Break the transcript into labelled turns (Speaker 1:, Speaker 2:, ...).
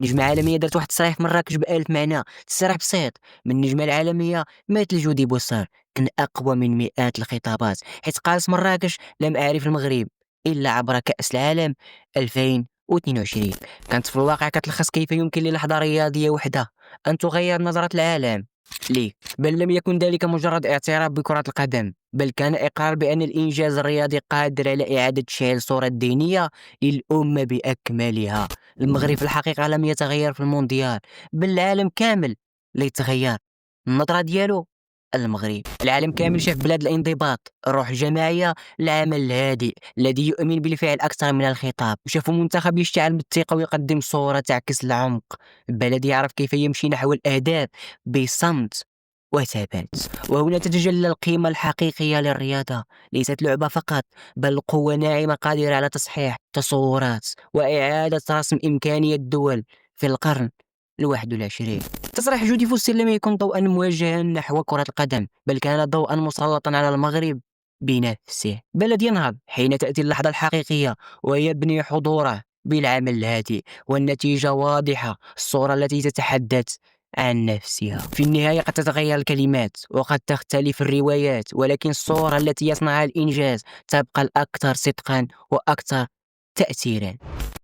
Speaker 1: نجمة عالمية دارت واحد التصريح في مراكش بألف معنى. التصريح بسيط: من النجمة العالمية مثل جودي بوسار كان أقوى من مئات الخطابات، حيث قالت مراكش: لم أعرف المغرب إلا عبر كأس العالم 2022. كانت في الواقع كتلخص كيف يمكن للحظة رياضية وحدة أن تغير نظرة العالم ليه. بل لم يكن ذلك مجرد اعتراف بكرة القدم، بل كان إقرار بأن الإنجاز الرياضي قادر على إعادة تشعيل صورة دينية للأمة بأكملها. المغرب في الحقيقة لم يتغير في المونديال، بل العالم كامل اللي يتغير. النظرة ديالو المغرب، العالم كامل شاف بلاد الانضباط، الروح الجماعية، العمل الهادئ الذي يؤمن بالفعل أكثر من الخطاب. وشافوا منتخب يشتعل بالثقة ويقدم صورة تعكس العمق، بلد يعرف كيف يمشي نحو الأهداف بصمت وثبات. وهنا تتجلى القيمة الحقيقية للرياضة، ليست لعبة فقط، بل قوة ناعمة قادرة على تصحيح تصورات وإعادة رسم إمكانية الدول في القرن 21. تصريح جودي فوستي لم يكن ضوءا موجها نحو كرة القدم، بل كان ضوءا مسلطا على المغرب بنفسه. بلد ينهض حين تأتي اللحظة الحقيقية ويبني حضوره بالعمل الهادئ، والنتيجة واضحة: الصورة التي تتحدث عن نفسها. في النهاية قد تتغير الكلمات وقد تختلف الروايات، ولكن الصورة التي يصنعها الإنجاز تبقى الأكثر صدقا وأكثر تأثيرا.